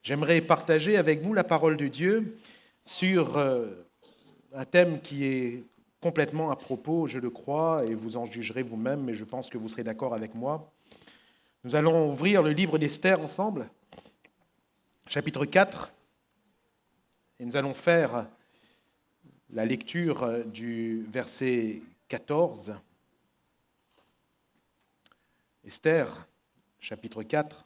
J'aimerais partager avec vous la parole de Dieu sur un thème qui est complètement à propos, je le crois, et vous en jugerez vous-même, mais je pense que vous serez d'accord avec moi. Nous allons ouvrir le livre d'Esther ensemble, chapitre 4, et nous allons faire la lecture du verset 14. Esther, chapitre 4.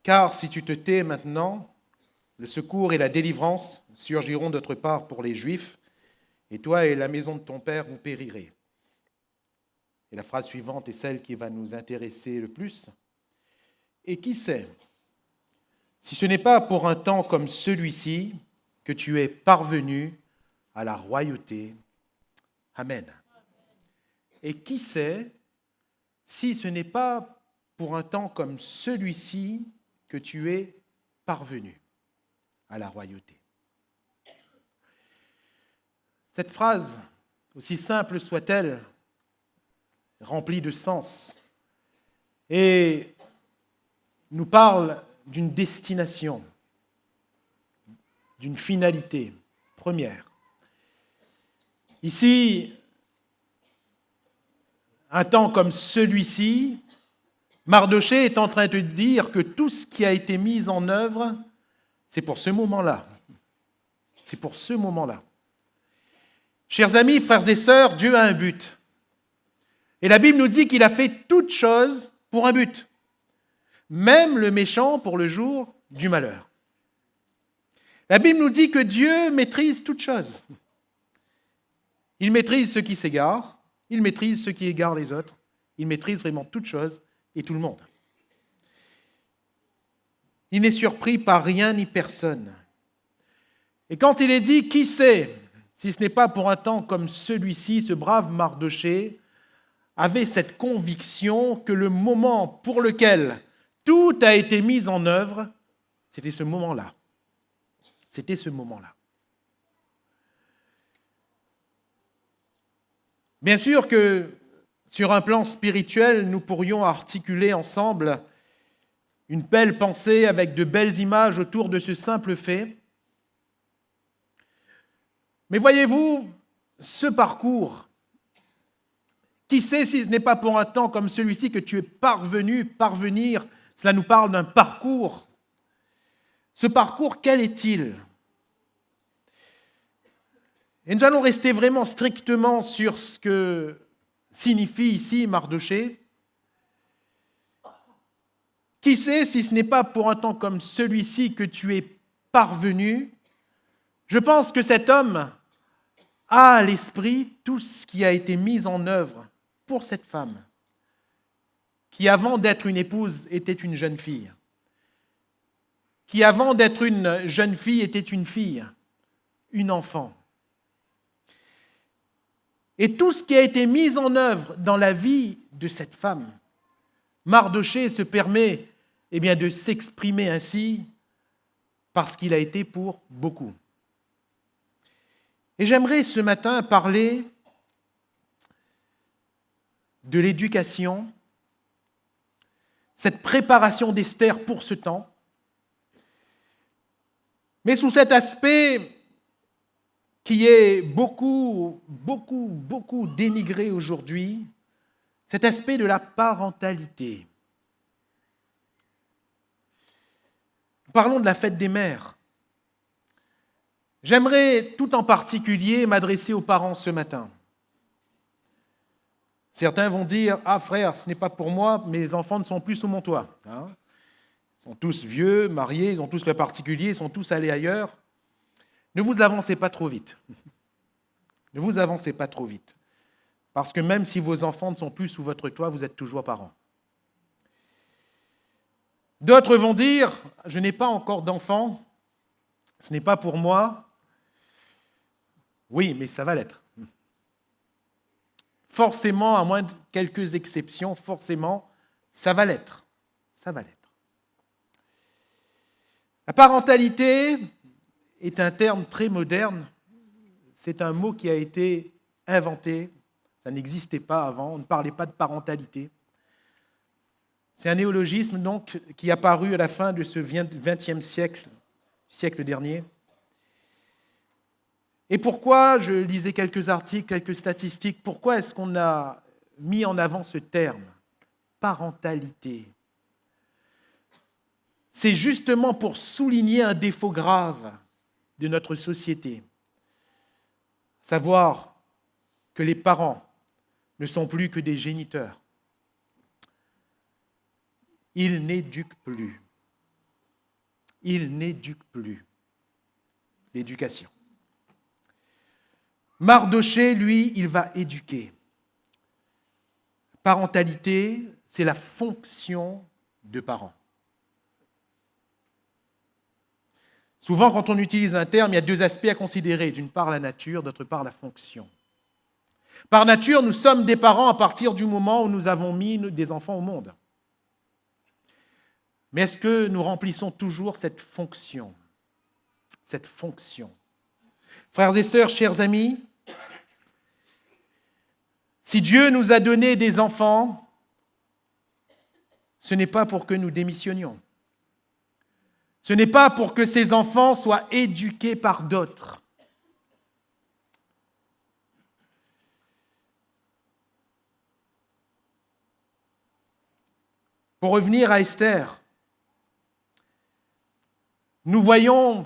Car si tu te tais maintenant, le secours et la délivrance surgiront d'autre part pour les Juifs, et toi et la maison de ton père vous périrez. Et la phrase suivante est celle qui va nous intéresser le plus. Et qui sait, si ce n'est pas pour un temps comme celui-ci que tu es parvenu à la royauté. Amen. Et qui sait, si ce n'est pas pour un temps comme celui-ci que tu es parvenu à la royauté. Cette phrase, aussi simple soit-elle, remplie de sens, et nous parle d'une destination, d'une finalité première. Ici, un temps comme celui-ci, Mardochée est en train de dire que tout ce qui a été mis en œuvre, c'est pour ce moment-là. C'est pour ce moment-là. Chers amis, frères et sœurs, Dieu a un but. Et la Bible nous dit qu'il a fait toutes choses pour un but. Même le méchant pour le jour du malheur. La Bible nous dit que Dieu maîtrise toutes choses. Il maîtrise ceux qui s'égarent, il maîtrise ceux qui égarent les autres, il maîtrise vraiment toutes choses et tout le monde. Il n'est surpris par rien ni personne. Et quand il est dit, qui sait, si ce n'est pas pour un temps comme celui-ci, ce brave Mardochée avait cette conviction que le moment pour lequel tout a été mis en œuvre, c'était ce moment-là. C'était ce moment-là. Bien sûr que sur un plan spirituel, nous pourrions articuler ensemble une belle pensée avec de belles images autour de ce simple fait. Mais voyez-vous, ce parcours, qui sait si ce n'est pas pour un temps comme celui-ci que tu es parvenir, cela nous parle d'un parcours. Ce parcours, quel est-il ? Et nous allons rester vraiment strictement sur ce que signifie ici Mardochée. Qui sait si ce n'est pas pour un temps comme celui-ci que tu es parvenu ? Je pense que cet homme a à l'esprit tout ce qui a été mis en œuvre pour cette femme, qui avant d'être une épouse était une jeune fille, qui avant d'être une jeune fille était une fille, une enfant. Et tout ce qui a été mis en œuvre dans la vie de cette femme, Mardochée se permet de s'exprimer ainsi parce qu'il a été pour beaucoup. Et j'aimerais ce matin parler de l'éducation, cette préparation d'Esther pour ce temps, mais sous cet aspect qui est beaucoup dénigré aujourd'hui, cet aspect de la parentalité. Nous parlons de la fête des mères. J'aimerais tout en particulier m'adresser aux parents ce matin. Certains vont dire « Ah frère, ce n'est pas pour moi, mes enfants ne sont plus sous mon toit. Hein. Ils sont tous vieux, mariés, ils ont tous le particulier, ils sont tous allés ailleurs. » Ne vous avancez pas trop vite. Ne vous avancez pas trop vite. Parce que même si vos enfants ne sont plus sous votre toit, vous êtes toujours parents. D'autres vont dire « Je n'ai pas encore d'enfants, ce n'est pas pour moi. » Oui, mais ça va l'être. Forcément, à moins de quelques exceptions, forcément, ça va l'être. Ça va l'être. La parentalité est un terme très moderne. C'est un mot qui a été inventé. Ça n'existait pas avant. On ne parlait pas de parentalité. C'est un néologisme donc qui est apparu à la fin de ce XXe siècle dernier. Et pourquoi, je lisais quelques articles, quelques statistiques, pourquoi est-ce qu'on a mis en avant ce terme, parentalité? C'est justement pour souligner un défaut grave de notre société, savoir que les parents ne sont plus que des géniteurs. Ils n'éduquent plus. Ils n'éduquent plus. L'éducation. Mardochée, lui, il va éduquer. Parentalité, c'est la fonction de parent. Souvent, quand on utilise un terme, il y a deux aspects à considérer. D'une part, la nature, d'autre part, la fonction. Par nature, nous sommes des parents à partir du moment où nous avons mis des enfants au monde. Mais est-ce que nous remplissons toujours cette fonction? Cette fonction. Frères et sœurs, chers amis, si Dieu nous a donné des enfants, ce n'est pas pour que nous démissionnions. Ce n'est pas pour que ces enfants soient éduqués par d'autres. Pour revenir à Esther, nous voyons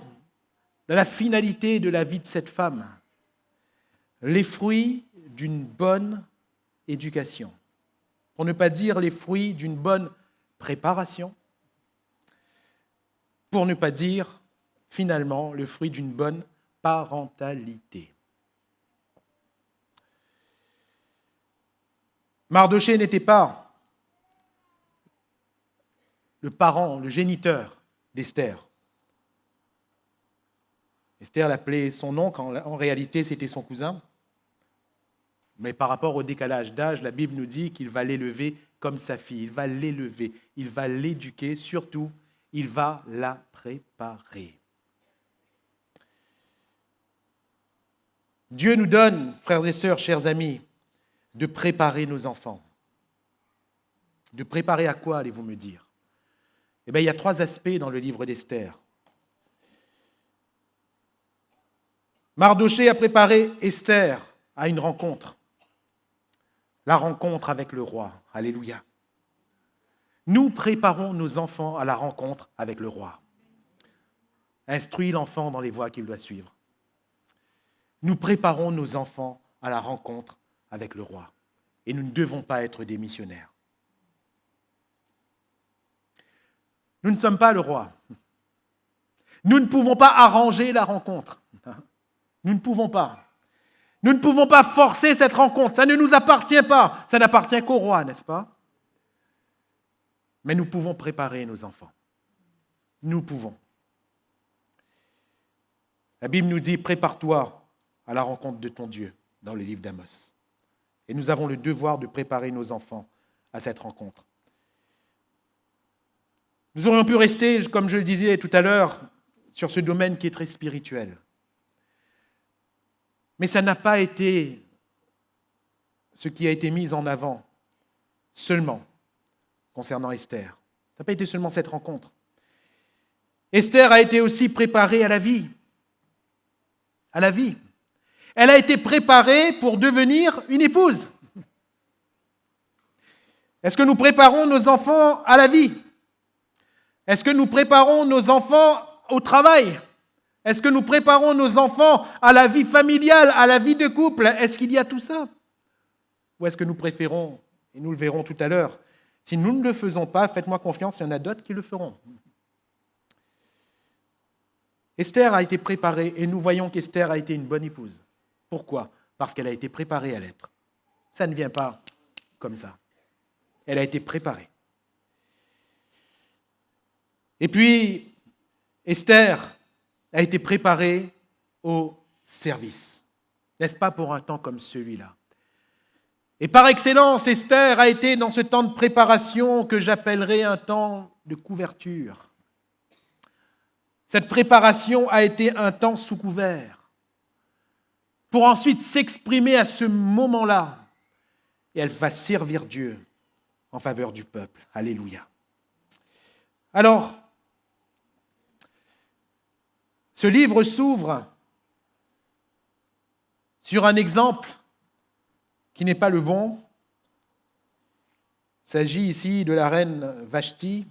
dans la finalité de la vie de cette femme les fruits d'une bonne éducation, pour ne pas dire les fruits d'une bonne préparation, pour ne pas dire finalement le fruit d'une bonne parentalité. Mardochée n'était pas le parent, le géniteur d'Esther. Esther l'appelait son oncle, en réalité c'était son cousin. Mais par rapport au décalage d'âge, la Bible nous dit qu'il va l'élever comme sa fille. Il va l'élever, il va l'éduquer, surtout, il va la préparer. Dieu nous donne, frères et sœurs, chers amis, de préparer nos enfants. De préparer à quoi, allez-vous me dire? Eh bien, il y a 3 aspects dans le livre d'Esther. Mardochée a préparé Esther à une rencontre. La rencontre avec le roi. Alléluia. Nous préparons nos enfants à la rencontre avec le roi. Instruis l'enfant dans les voies qu'il doit suivre. Nous préparons nos enfants à la rencontre avec le roi. Et nous ne devons pas être des missionnaires. Nous ne sommes pas le roi. Nous ne pouvons pas arranger la rencontre. Nous ne pouvons pas. Nous ne pouvons pas forcer cette rencontre. Ça ne nous appartient pas. Ça n'appartient qu'au roi, n'est-ce pas? Mais nous pouvons préparer nos enfants. Nous pouvons. La Bible nous dit, prépare-toi à la rencontre de ton Dieu, dans le livre d'Amos. Et nous avons le devoir de préparer nos enfants à cette rencontre. Nous aurions pu rester, comme je le disais tout à l'heure, sur ce domaine qui est très spirituel. Mais ça n'a pas été ce qui a été mis en avant seulement concernant Esther. Ça n'a pas été seulement cette rencontre. Esther a été aussi préparée à la vie. À la vie. Elle a été préparée pour devenir une épouse. Est-ce que nous préparons nos enfants à la vie? Est-ce que nous préparons nos enfants au travail? Est-ce que nous préparons nos enfants à la vie familiale, à la vie de couple? Est-ce qu'il y a tout ça? Ou est-ce que nous préférons, et nous le verrons tout à l'heure, si nous ne le faisons pas, faites-moi confiance, il y en a d'autres qui le feront. Esther a été préparée, et nous voyons qu'Esther a été une bonne épouse. Pourquoi? Parce qu'elle a été préparée à l'être. Ça ne vient pas comme ça. Elle a été préparée. Et puis, Esther a été préparée au service. N'est-ce pas pour un temps comme celui-là? Et par excellence, Esther a été dans ce temps de préparation que j'appellerais un temps de couverture. Cette préparation a été un temps sous couvert pour ensuite s'exprimer à ce moment-là. Et elle va servir Dieu en faveur du peuple. Alléluia. Alors, ce livre s'ouvre sur un exemple qui n'est pas le bon. Il s'agit ici de la reine Vashti.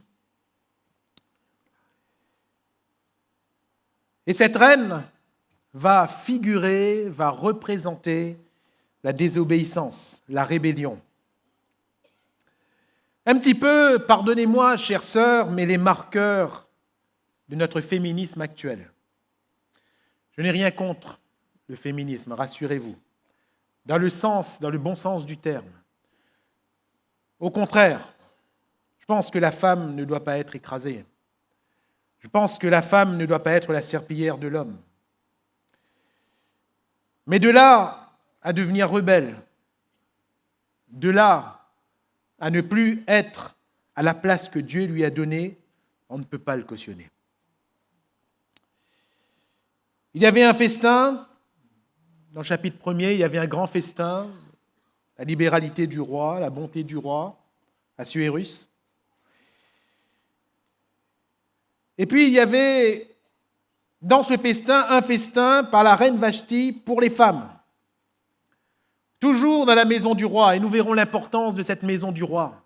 Et cette reine va figurer, va représenter la désobéissance, la rébellion. Un petit peu, pardonnez-moi, chères sœurs, mais les marqueurs de notre féminisme actuel. Je n'ai rien contre le féminisme, rassurez-vous, dans le bon sens du terme. Au contraire, je pense que la femme ne doit pas être écrasée. Je pense que la femme ne doit pas être la serpillière de l'homme. Mais de là à devenir rebelle, de là à ne plus être à la place que Dieu lui a donnée, on ne peut pas le cautionner. Il y avait un festin, dans le chapitre 1er, il y avait un grand festin, la libéralité du roi, la bonté du roi, Assuérus. Et puis il y avait dans ce festin un festin par la reine Vashti pour les femmes. Toujours dans la maison du roi, et nous verrons l'importance de cette maison du roi.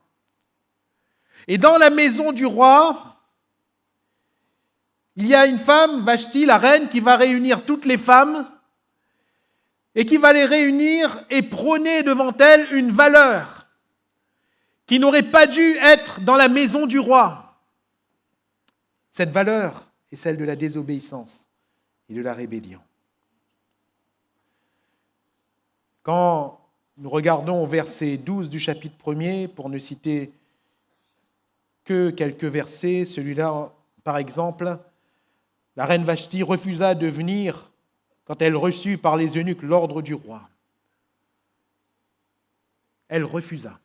Et dans la maison du roi, il y a une femme, Vashti, la reine, qui va réunir toutes les femmes et qui va les réunir et prôner devant elles une valeur qui n'aurait pas dû être dans la maison du roi. Cette valeur est celle de la désobéissance et de la rébellion. Quand nous regardons au verset 12 du chapitre 1er, pour ne citer que quelques versets, celui-là, par exemple, la reine Vashti refusa de venir quand elle reçut par les eunuques l'ordre du roi. Elle refusa.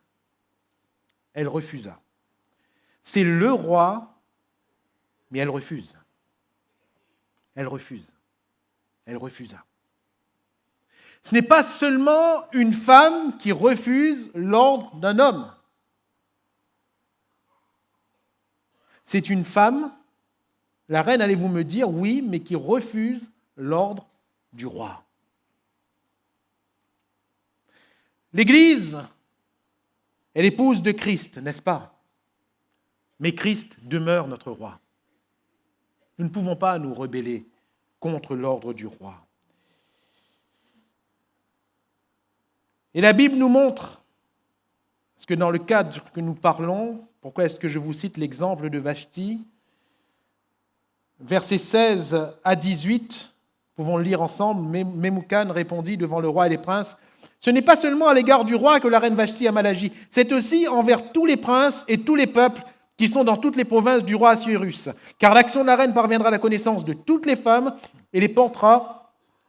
Elle refusa. C'est le roi, mais elle refuse. Elle refuse. Elle refusa. Ce n'est pas seulement une femme qui refuse l'ordre d'un homme. C'est une femme, la reine, allez-vous me dire, oui, mais qui refuse l'ordre du roi. L'Église est l'épouse de Christ, n'est-ce pas? Mais Christ demeure notre roi. Nous ne pouvons pas nous rebeller contre l'ordre du roi. Et la Bible nous montre, parce que dans le cadre que nous parlons, pourquoi est-ce que je vous cite l'exemple de Vashti? Versets 16 à 18, pouvons le lire ensemble. Memucan répondit devant le roi et les princes, « Ce n'est pas seulement à l'égard du roi que la reine Vashti a mal agi, c'est aussi envers tous les princes et tous les peuples qui sont dans toutes les provinces du roi Assuérus. Car l'action de la reine parviendra à la connaissance de toutes les femmes et les portera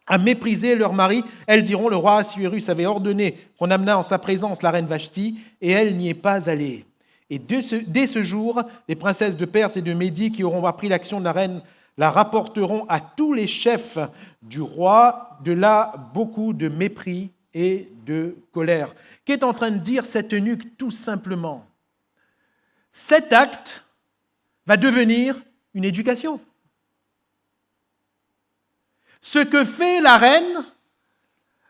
à mépriser leur mari. Elles diront, le roi Assuérus avait ordonné qu'on amenât en sa présence la reine Vashti, et elle n'y est pas allée. Et dès ce jour, les princesses de Perse et de Médie qui auront appris l'action de la reine la rapporteront à tous les chefs du roi. De là, beaucoup de mépris et de colère. » Qu'est en train de dire cet eunuque? Tout simplement, cet acte va devenir une éducation. Ce que fait la reine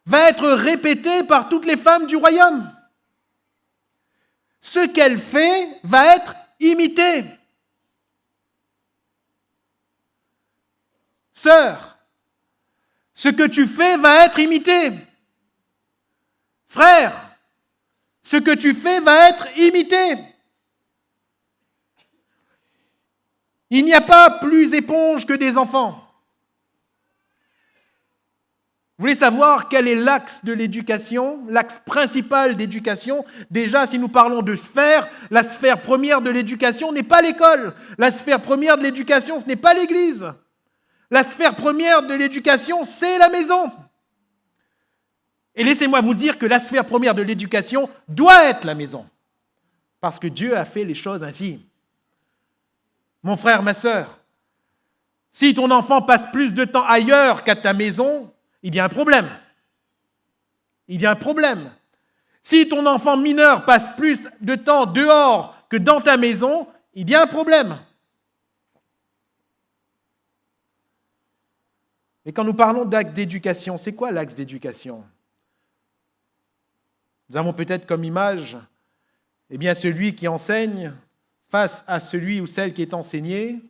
va être répété par toutes les femmes du royaume. Ce qu'elle fait va être imité. Sœur, ce que tu fais va être imité. Frère, ce que tu fais va être imité. Il n'y a pas plus éponge que des enfants. Vous voulez savoir quel est l'axe de l'éducation, l'axe principal d'éducation? Déjà, si nous parlons de sphère, la sphère première de l'éducation n'est pas l'école. La sphère première de l'éducation, ce n'est pas l'église. La sphère première de l'éducation, c'est la maison. Et laissez-moi vous dire que la sphère première de l'éducation doit être la maison. Parce que Dieu a fait les choses ainsi. Mon frère, ma sœur, Si ton enfant passe plus de temps ailleurs qu'à ta maison, il y a un problème. Il y a un problème. Si ton enfant mineur passe plus de temps dehors que dans ta maison, il y a un problème. Et quand nous parlons d'axe d'éducation, c'est quoi l'axe d'éducation? Nous avons peut-être comme image celui qui enseigne face à celui ou celle qui est enseigné.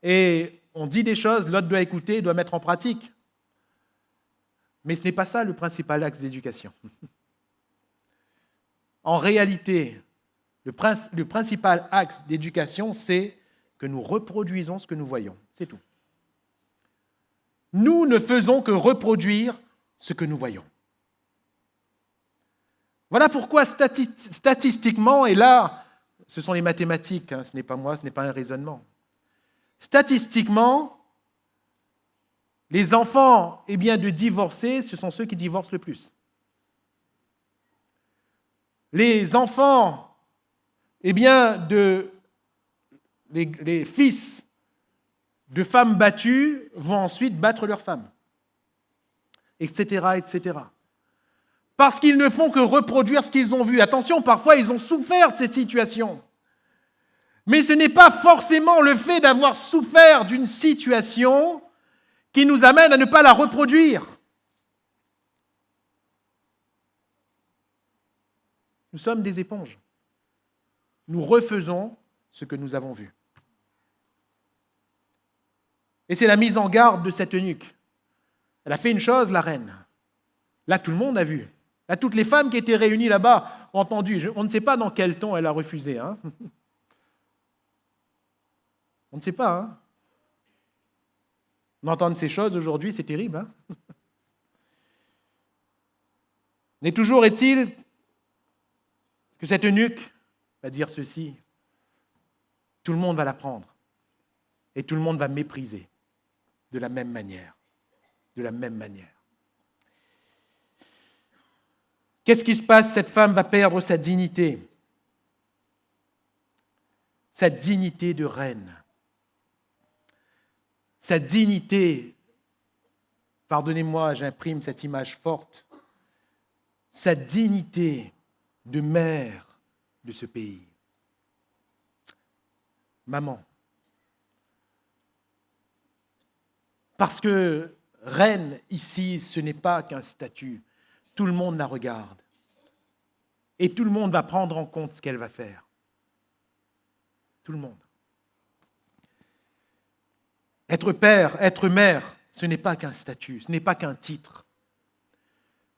Et on dit des choses, l'autre doit écouter, doit mettre en pratique. Mais ce n'est pas ça le principal axe d'éducation. En réalité, le principal axe d'éducation, c'est que nous reproduisons ce que nous voyons. C'est tout. Nous ne faisons que reproduire ce que nous voyons. Voilà pourquoi statistiquement, et là, ce sont les mathématiques, ce n'est pas moi, ce n'est pas un raisonnement. Statistiquement, les enfants de divorcés, ce sont ceux qui divorcent le plus. Les enfants, les fils de femmes battues vont ensuite battre leurs femmes, etc., etc. Parce qu'ils ne font que reproduire ce qu'ils ont vu. Attention, parfois ils ont souffert de ces situations. Mais ce n'est pas forcément le fait d'avoir souffert d'une situation qui nous amène à ne pas la reproduire. Nous sommes des éponges. Nous refaisons ce que nous avons vu. Et c'est la mise en garde de cette eunuque. Elle a fait une chose, la reine. Là, tout le monde a vu. Là, toutes les femmes qui étaient réunies là-bas ont entendu. On ne sait pas dans quel ton elle a refusé. On ne sait pas. D'entendre ces choses aujourd'hui, c'est terrible. Mais toujours est-il que cette eunuque va dire ceci. Tout le monde va l'apprendre. Et tout le monde va mépriser de la même manière. De la même manière. Qu'est-ce qui se passe? Cette femme va perdre sa dignité. Sa dignité de reine. Sa dignité, pardonnez-moi, j'imprime cette image forte, sa dignité de mère de ce pays. Maman. Parce que reine, ici, ce n'est pas qu'un statut. Tout le monde la regarde. Et tout le monde va prendre en compte ce qu'elle va faire. Tout le monde. Être père, être mère, ce n'est pas qu'un statut, ce n'est pas qu'un titre.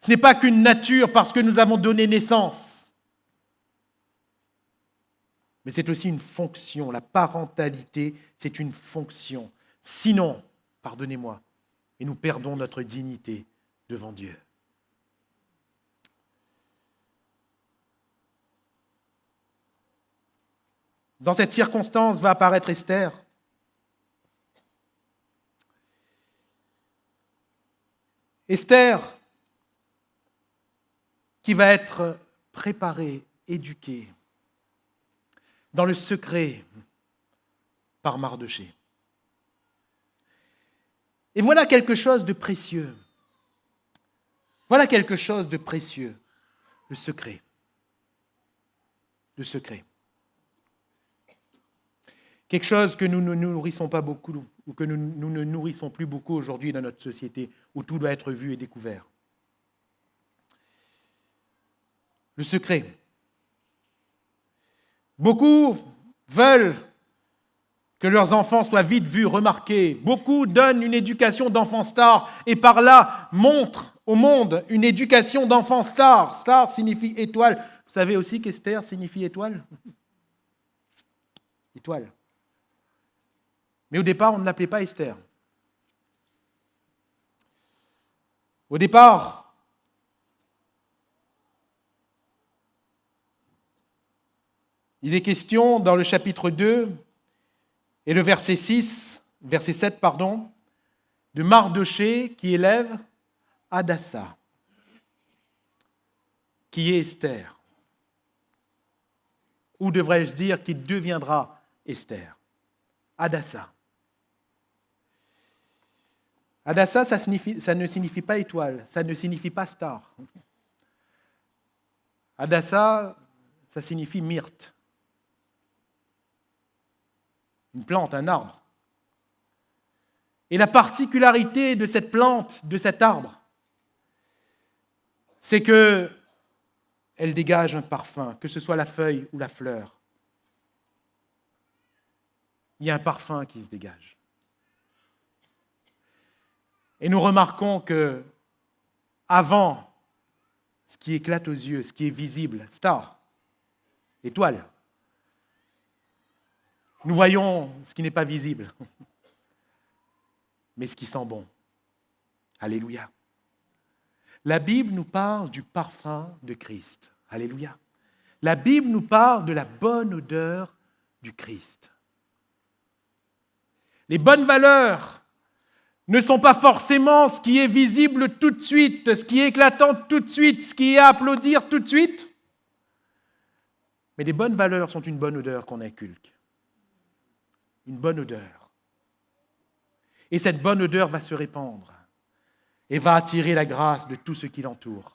Ce n'est pas qu'une nature parce que nous avons donné naissance. Mais c'est aussi une fonction. La parentalité, c'est une fonction. Sinon, pardonnez-moi, et nous perdons notre dignité devant Dieu. Dans cette circonstance va apparaître Esther. Esther, qui va être préparée, éduquée, dans le secret par Mardochée. Et voilà quelque chose de précieux. Voilà quelque chose de précieux, le secret. Le secret. Quelque chose que nous ne nourrissons pas beaucoup, ou que nous ne nourrissons plus beaucoup aujourd'hui dans notre société, où tout doit être vu et découvert. Le secret. Beaucoup veulent que leurs enfants soient vite vus, remarqués. Beaucoup donnent une éducation d'enfant star et par là montrent au monde une éducation d'enfant star. Star signifie étoile. Vous savez aussi qu'Esther signifie étoile? Étoile. Mais au départ, on ne l'appelait pas Esther. Au départ, il est question dans le chapitre 2 et le verset 7, de Mardochée qui élève Hadassa, qui est Esther. Ou devrais-je dire qui deviendra Esther. Hadassa. Hadassa, ça ne signifie pas étoile, ça ne signifie pas star. Hadassa, ça signifie myrte. Une plante, un arbre. Et la particularité de cette plante, de cet arbre, c'est qu'elle dégage un parfum, que ce soit la feuille ou la fleur. Il y a un parfum qui se dégage. Et nous remarquons que, avant, ce qui éclate aux yeux, ce qui est visible, star, étoile, nous voyons ce qui n'est pas visible, mais ce qui sent bon. Alléluia. La Bible nous parle du parfum de Christ. Alléluia. La Bible nous parle de la bonne odeur du Christ. Les bonnes valeurs ne sont pas forcément ce qui est visible tout de suite, ce qui est éclatant tout de suite, ce qui est à applaudir tout de suite. Mais les bonnes valeurs sont une bonne odeur qu'on inculque. Une bonne odeur. Et cette bonne odeur va se répandre et va attirer la grâce de tous ceux qui l'entourent.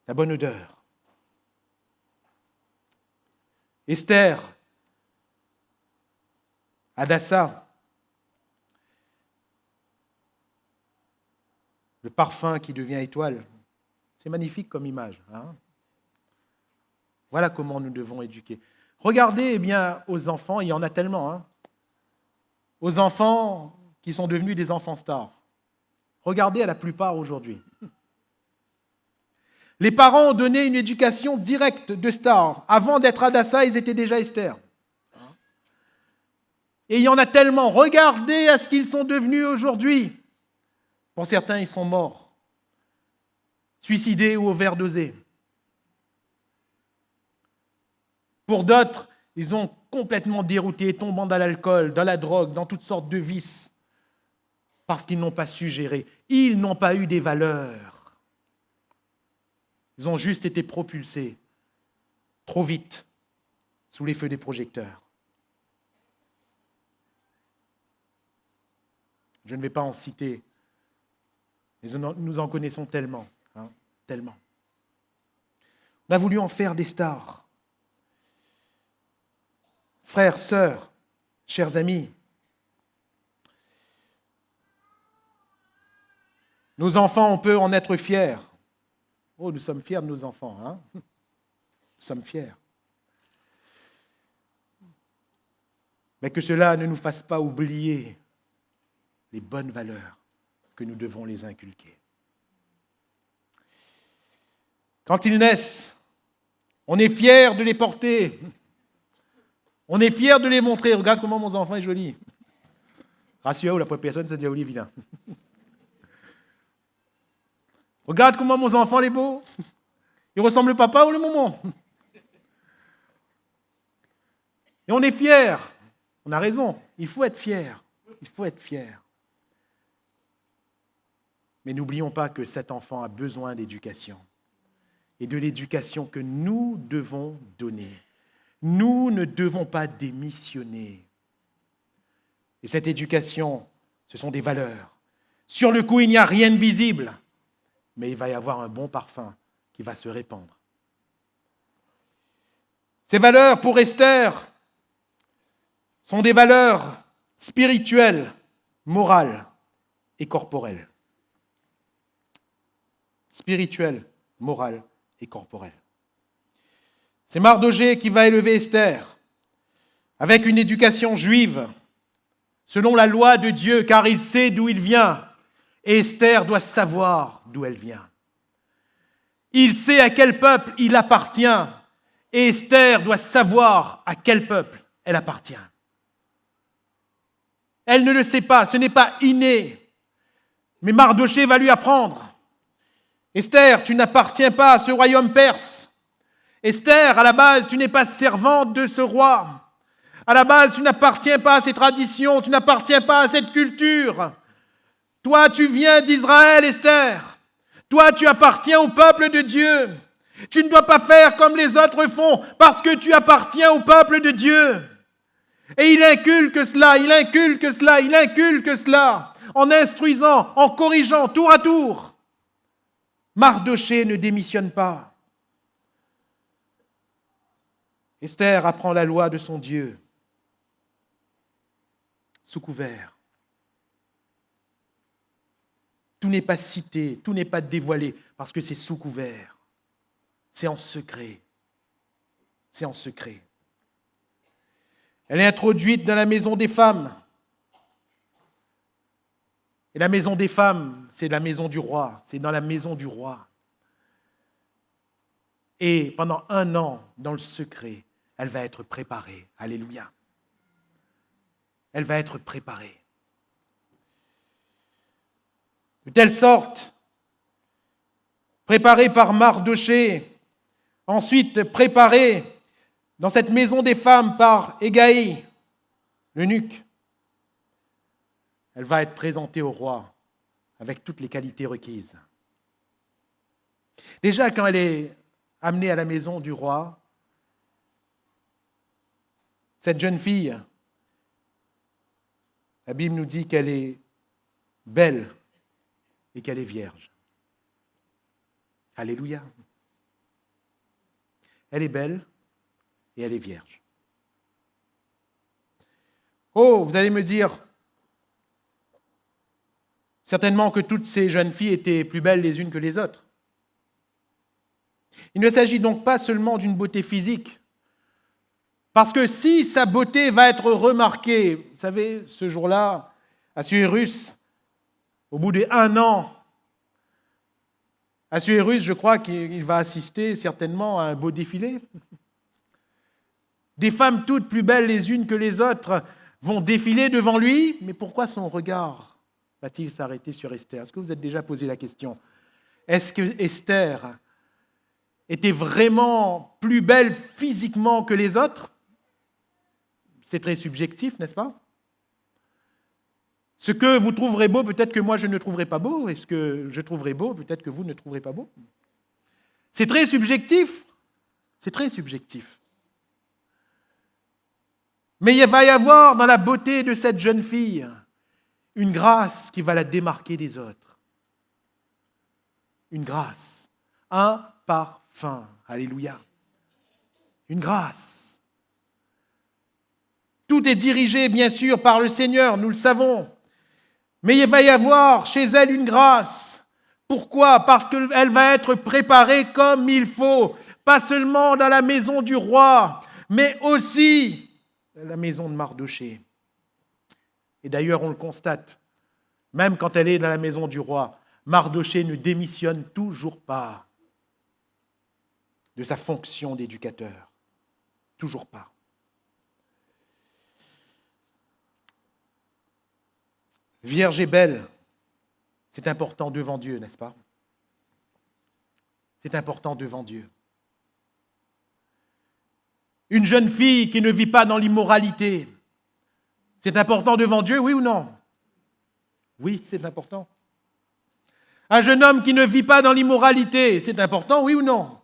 La bonne odeur. Esther, Hadassa, le parfum qui devient étoile, c'est magnifique comme image. Hein? Voilà comment nous devons éduquer. Regardez bien aux enfants, il y en a tellement, hein, aux enfants qui sont devenus des enfants stars. Regardez à la plupart aujourd'hui. Les parents ont donné une éducation directe de stars. Avant d'être Hadassa, ils étaient déjà Esther. Et il y en a tellement. Regardez à ce qu'ils sont devenus aujourd'hui. Pour certains, ils sont morts, suicidés ou overdosés. Pour d'autres, ils ont complètement dérouté, tombant dans l'alcool, dans la drogue, dans toutes sortes de vices, parce qu'ils n'ont pas su gérer. Ils n'ont pas eu des valeurs. Ils ont juste été propulsés trop vite sous les feux des projecteurs. Je ne vais pas en citer, mais nous en connaissons tellement, hein, tellement. On a voulu en faire des stars. Frères, sœurs, chers amis, nos enfants, on peut en être fiers. Oh, nous sommes fiers de nos enfants, hein? Nous sommes fiers. Mais que cela ne nous fasse pas oublier les bonnes valeurs que nous devons les inculquer. Quand ils naissent, on est fiers de les porter. On est fiers de les montrer. Regarde comment mon enfant est joli. Rassure-vous, la première personne, c'est déjà Olivier. Regarde comment mon enfant est beau. Il ressemble au papa ou le maman. Et on est fiers. On a raison. Il faut être fier. Il faut être fier. Mais n'oublions pas que cet enfant a besoin d'éducation. Et de l'éducation que nous devons donner. Nous ne devons pas démissionner. Et cette éducation, ce sont des valeurs. Sur le coup, il n'y a rien de visible, mais il va y avoir un bon parfum qui va se répandre. Ces valeurs, pour Esther, sont des valeurs spirituelles, morales et corporelles. Spirituelles, morales et corporelles. C'est Mardochée qui va élever Esther avec une éducation juive, selon la loi de Dieu, car il sait d'où il vient. Et Esther doit savoir d'où elle vient. Il sait à quel peuple il appartient. Et Esther doit savoir à quel peuple elle appartient. Elle ne le sait pas, ce n'est pas inné. Mais Mardochée va lui apprendre. Esther, tu n'appartiens pas à ce royaume perse. Esther, à la base, tu n'es pas servante de ce roi. À la base, tu n'appartiens pas à ces traditions, tu n'appartiens pas à cette culture. Toi, tu viens d'Israël, Esther. Toi, tu appartiens au peuple de Dieu. Tu ne dois pas faire comme les autres font, parce que tu appartiens au peuple de Dieu. Et il inculque cela, il inculque cela, il inculque cela, en instruisant, en corrigeant, tour à tour. Mardochée ne démissionne pas. Esther apprend la loi de son Dieu, sous couvert. Tout n'est pas cité, tout n'est pas dévoilé, parce que c'est sous couvert. C'est en secret. C'est en secret. Elle est introduite dans la maison des femmes. Et la maison des femmes, c'est la maison du roi. C'est dans la maison du roi. Et pendant 1 an, dans le secret, elle va être préparée. Alléluia. Elle va être préparée. De telle sorte, préparée par Mardochée, ensuite préparée dans cette maison des femmes par Hégaï, l'eunuque, elle va être présentée au roi avec toutes les qualités requises. Déjà, quand elle est amenée à la maison du roi, cette jeune fille, la Bible nous dit qu'elle est belle et qu'elle est vierge. Alléluia. Elle est belle et elle est vierge. Oh, vous allez me dire, certainement que toutes ces jeunes filles étaient plus belles les unes que les autres. Il ne s'agit donc pas seulement d'une beauté physique, parce que si sa beauté va être remarquée, vous savez, ce jour-là, Assuérus, au bout d'1 an, Assuérus, je crois qu'il va assister certainement à un beau défilé. Des femmes toutes plus belles les unes que les autres vont défiler devant lui, mais pourquoi son regard va-t-il s'arrêter sur Esther? Est-ce que vous êtes déjà posé la question? Est-ce que Esther était vraiment plus belle physiquement que les autres? C'est très subjectif, n'est-ce pas? Ce que vous trouverez beau, peut-être que moi je ne trouverai pas beau, et ce que je trouverai beau, peut-être que vous ne trouverez pas beau. C'est très subjectif. C'est très subjectif. Mais il va y avoir dans la beauté de cette jeune fille une grâce qui va la démarquer des autres. Une grâce. Un parfum. Alléluia. Une grâce. Tout est dirigé, bien sûr, par le Seigneur, nous le savons. Mais il va y avoir chez elle une grâce. Pourquoi? Parce qu'elle va être préparée comme il faut. Pas seulement dans la maison du roi, mais aussi dans la maison de Mardochée. Et d'ailleurs, on le constate, même quand elle est dans la maison du roi, Mardochée ne démissionne toujours pas de sa fonction d'éducateur. Toujours pas. Vierge et belle, c'est important devant Dieu, n'est-ce pas? C'est important devant Dieu. Une jeune fille qui ne vit pas dans l'immoralité, c'est important devant Dieu, oui ou non? Oui, c'est important. Un jeune homme qui ne vit pas dans l'immoralité, c'est important, oui ou non?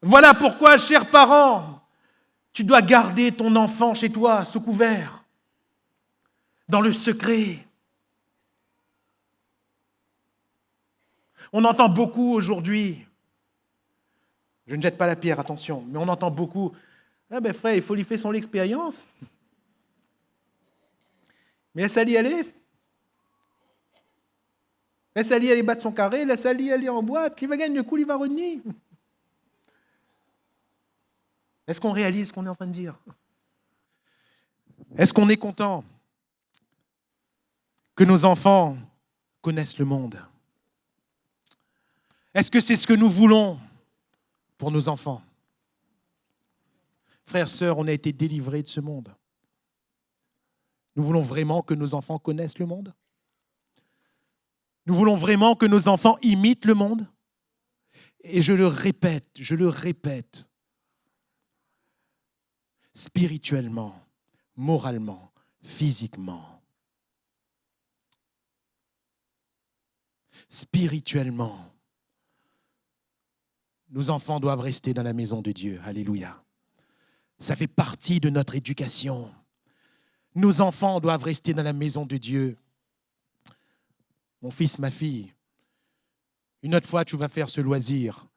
Voilà pourquoi, chers parents, tu dois garder ton enfant chez toi, sous couvert, dans le secret. On entend beaucoup aujourd'hui, je ne jette pas la pierre, attention, mais on entend beaucoup, ah ben frère, il faut lui faire son expérience. Mais laisse-la y aller. Laisse-la y aller battre son carré, laisse-la y aller en boîte, qui va gagner le coup, il va revenir. Est-ce qu'on réalise ce qu'on est en train de dire? Est-ce qu'on est content que nos enfants connaissent le monde? Est-ce que c'est ce que nous voulons pour nos enfants? Frères, sœurs, on a été délivrés de ce monde. Nous voulons vraiment que nos enfants connaissent le monde? Nous voulons vraiment que nos enfants imitent le monde? Et je le répète, spirituellement, moralement, physiquement. Spirituellement, nos enfants doivent rester dans la maison de Dieu. Alléluia. Ça fait partie de notre éducation. Nos enfants doivent rester dans la maison de Dieu. Mon fils, ma fille, une autre fois, tu vas faire ce loisir,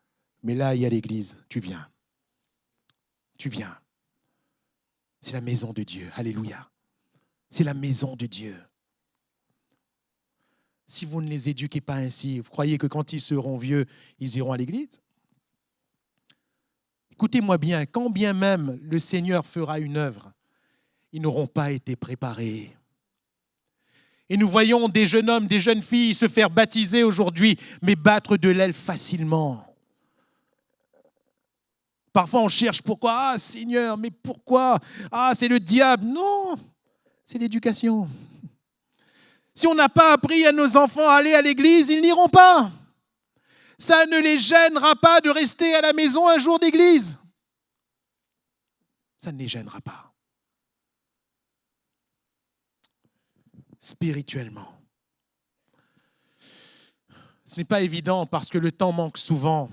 mais là, il y a l'église, tu viens. Tu viens. C'est la maison de Dieu. Alléluia. C'est la maison de Dieu. Si vous ne les éduquez pas ainsi, vous croyez que quand ils seront vieux, ils iront à l'église? Écoutez-moi bien, quand bien même le Seigneur fera une œuvre, ils n'auront pas été préparés. Et nous voyons des jeunes hommes, des jeunes filles se faire baptiser aujourd'hui, mais battre de l'aile facilement. Parfois, on cherche pourquoi. Ah, Seigneur, mais pourquoi? Ah, c'est le diable. Non, c'est l'éducation. Si on n'a pas appris à nos enfants à aller à l'église, ils n'iront pas. Ça ne les gênera pas de rester à la maison un jour d'église. Ça ne les gênera pas. Spirituellement. Ce n'est pas évident parce que le temps manque souvent.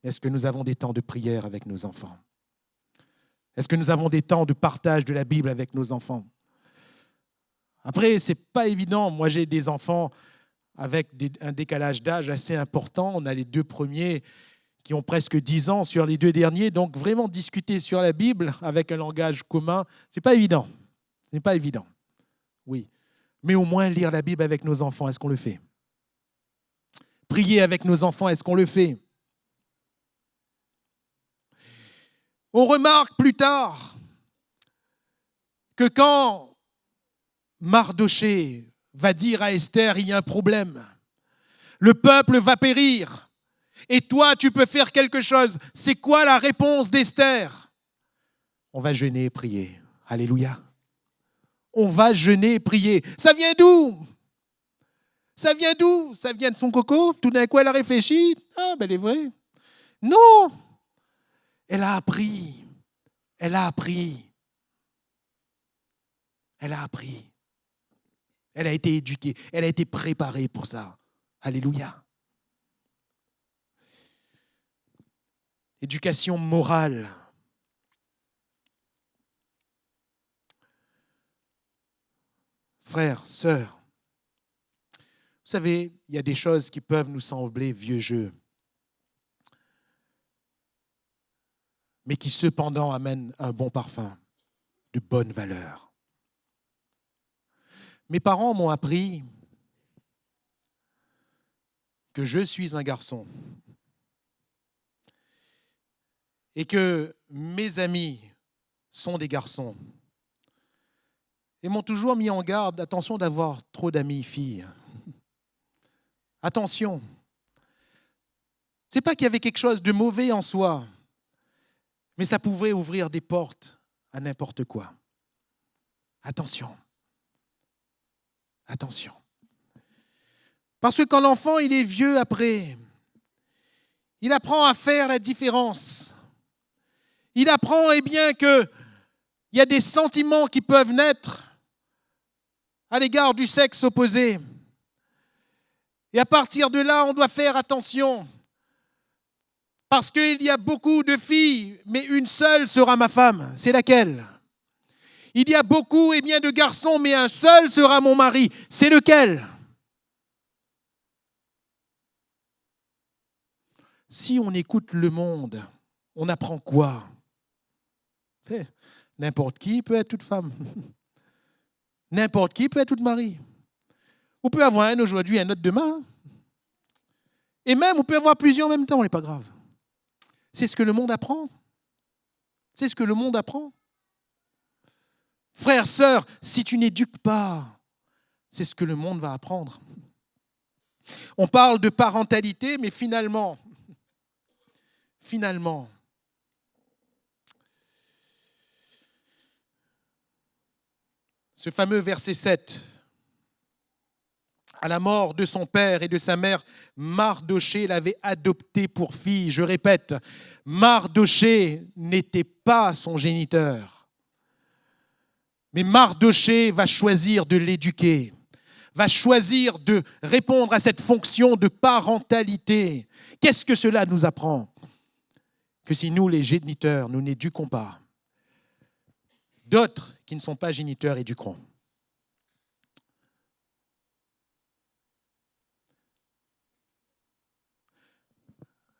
Est-ce que nous avons des temps de prière avec nos enfants? Est-ce que nous avons des temps de partage de la Bible avec nos enfants? Après, ce n'est pas évident. Moi, j'ai des enfants avec un décalage d'âge assez important. On a les 2 premiers qui ont presque 10 ans sur les 2 derniers. Donc, vraiment discuter sur la Bible avec un langage commun, ce n'est pas évident. Ce n'est pas évident. Oui. Mais au moins, lire la Bible avec nos enfants, est-ce qu'on le fait? Prier avec nos enfants, est-ce qu'on le fait? On remarque plus tard que quand Mardochée va dire à Esther, il y a un problème, le peuple va périr, et toi, tu peux faire quelque chose. C'est quoi la réponse d'Esther? On va jeûner et prier. Alléluia. On va jeûner et prier. Ça vient d'où? Ça vient d'où? Ça vient de son coco? Tout d'un coup, elle a réfléchi. Ah, ben, elle est vraie. Non! Elle a appris. Elle a appris. Elle a appris. Elle a été éduquée. Elle a été préparée pour ça. Alléluia. Éducation morale. Frères, sœurs, vous savez, il y a des choses qui peuvent nous sembler vieux jeux, mais qui cependant amènent un bon parfum, de bonnes valeurs. Mes parents m'ont appris que je suis un garçon et que mes amis sont des garçons. Ils m'ont toujours mis en garde, attention d'avoir trop d'amis filles. Attention. Ce n'est pas qu'il y avait quelque chose de mauvais en soi, mais ça pouvait ouvrir des portes à n'importe quoi. Attention. Attention. Parce que quand l'enfant il est vieux après, il apprend à faire la différence. Il apprend qu'il y a des sentiments qui peuvent naître à l'égard du sexe opposé. Et à partir de là, on doit faire attention. Parce qu'il y a beaucoup de filles, mais une seule sera ma femme. C'est laquelle? Il y a beaucoup de garçons, mais un seul sera mon mari. C'est lequel? Si on écoute le monde, on apprend quoi? N'importe qui peut être toute femme. N'importe qui peut être toute mari. On peut avoir un aujourd'hui et un autre demain. Et même, on peut avoir plusieurs en même temps, ce n'est pas grave. C'est ce que le monde apprend. C'est ce que le monde apprend. Frères, sœurs, si tu n'éduques pas, c'est ce que le monde va apprendre. On parle de parentalité, mais finalement, ce fameux verset 7, à la mort de son père et de sa mère, Mardochée l'avait adopté pour fille. Je répète, Mardochée n'était pas son géniteur. Mais Mardochée va choisir de l'éduquer, va choisir de répondre à cette fonction de parentalité. Qu'est-ce que cela nous apprend? que si nous, les géniteurs, nous n'éduquons pas, d'autres qui ne sont pas géniteurs éduqueront.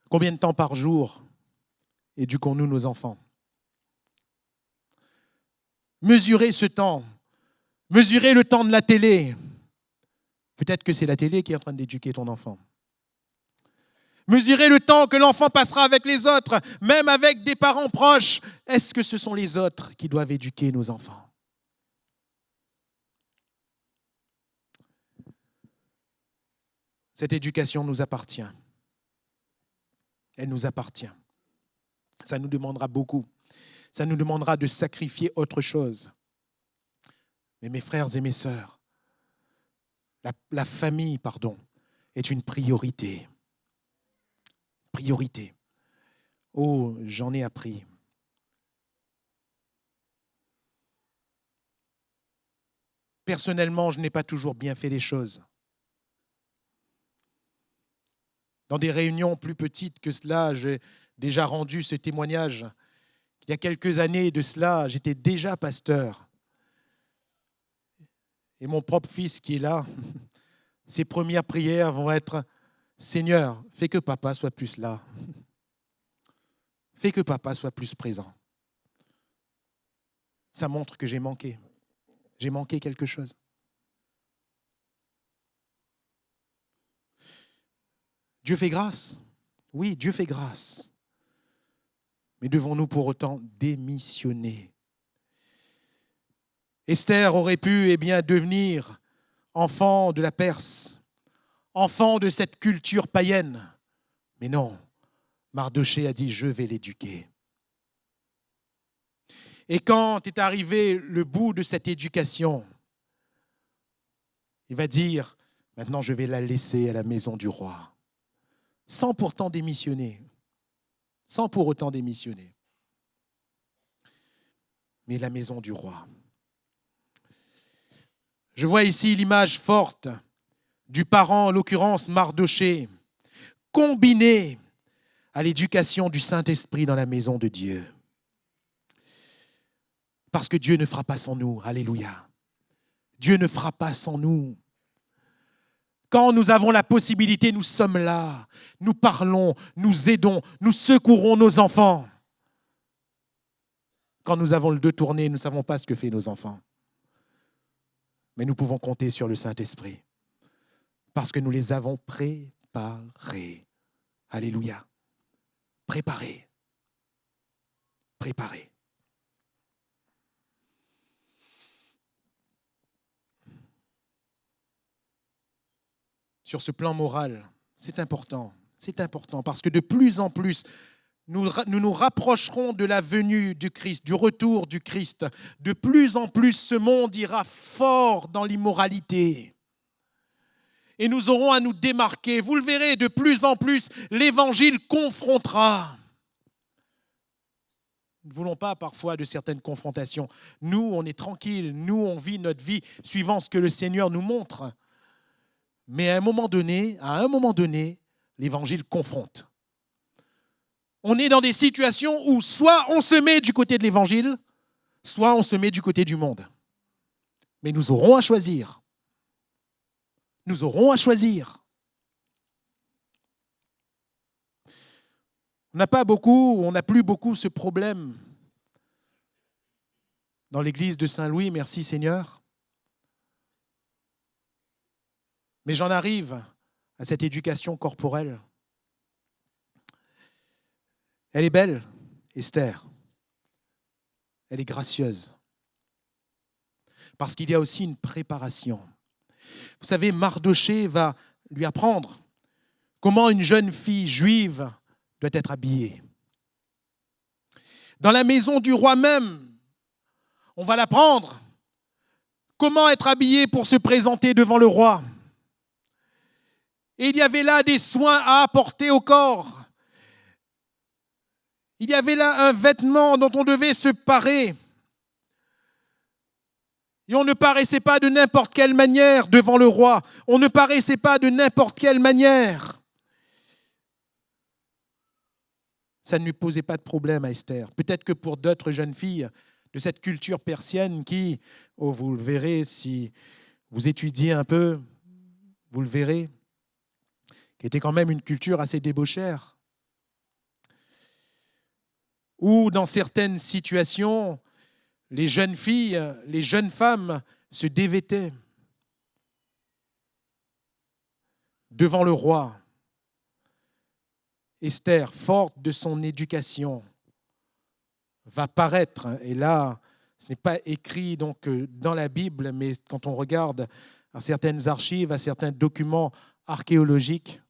Combien de temps par jour éduquons-nous nos enfants? Mesurez ce temps. Mesurez le temps de la télé. Peut-être que c'est la télé qui est en train d'éduquer ton enfant. Mesurez le temps que l'enfant passera avec les autres, même avec des parents proches. Est-ce que ce sont les autres qui doivent éduquer nos enfants? Cette éducation nous appartient. Elle nous appartient. Ça nous demandera beaucoup. Ça nous demandera de sacrifier autre chose. Mais mes frères et mes sœurs, la famille, est une priorité. Priorité. Oh, j'en ai appris. Personnellement, je n'ai pas toujours bien fait les choses. Dans des réunions plus petites que cela, j'ai déjà rendu ce témoignage. Il y a quelques années de cela, j'étais déjà pasteur. Et mon propre fils qui est là, ses premières prières vont être « Seigneur, fais que papa soit plus là. Fais que papa soit plus présent. » Ça montre que j'ai manqué. J'ai manqué quelque chose. Dieu fait grâce. Oui, Dieu fait grâce. Mais devons-nous pour autant démissionner? Esther aurait pu devenir enfant de la Perse, enfant de cette culture païenne. Mais non, Mardochée a dit « je vais l'éduquer ». Et quand est arrivé le bout de cette éducation, il va dire « maintenant je vais la laisser à la maison du roi », sans pourtant démissionner, sans pour autant démissionner. Mais la maison du roi. Je vois ici l'image forte du parent, en l'occurrence Mardochée, combinée à l'éducation du Saint-Esprit dans la maison de Dieu. Parce que Dieu ne fera pas sans nous. Alléluia. Dieu ne fera pas sans nous. Quand nous avons la possibilité, nous sommes là. Nous parlons, nous aidons, nous secourons nos enfants. Quand nous avons le dos tourné, nous ne savons pas ce que font nos enfants. Mais nous pouvons compter sur le Saint-Esprit. Parce que nous les avons préparés. Alléluia. Préparés. Préparés. Sur ce plan moral, c'est important parce que de plus en plus, nous nous rapprocherons de la venue du Christ, du retour du Christ. De plus en plus, ce monde ira fort dans l'immoralité. Et nous aurons à nous démarquer. Vous le verrez, de plus en plus, l'Évangile confrontera. Nous ne voulons pas parfois de certaines confrontations. Nous, on est tranquille. Nous, on vit notre vie suivant ce que le Seigneur nous montre. Mais à un moment donné, l'Évangile confronte. On est dans des situations où soit on se met du côté de l'Évangile, soit on se met du côté du monde. Mais nous aurons à choisir. Nous aurons à choisir. On n'a plus beaucoup ce problème dans l'église de Saint-Louis, merci Seigneur. Mais j'en arrive à cette éducation corporelle. Elle est belle, Esther. Elle est gracieuse. Parce qu'il y a aussi une préparation. Vous savez, Mardochée va lui apprendre comment une jeune fille juive doit être habillée. Dans la maison du roi même, on va l'apprendre comment être habillée pour se présenter devant le roi. Et il y avait là des soins à apporter au corps. Il y avait là un vêtement dont on devait se parer. Et on ne paraissait pas de n'importe quelle manière devant le roi. On ne paraissait pas de n'importe quelle manière. Vous ça ne lui posait pas de problème à Esther. Peut-être que pour d'autres jeunes filles de cette culture persienne qui, vous le verrez si vous étudiez un peu, vous le verrez, qui était quand même une culture assez débauchère, où dans certaines situations, les jeunes filles, les jeunes femmes se dévêtaient devant le roi. Esther, forte de son éducation, va paraître, et là, ce n'est pas écrit donc dans la Bible, mais quand on regarde à certaines archives, à certains documents archéologiques,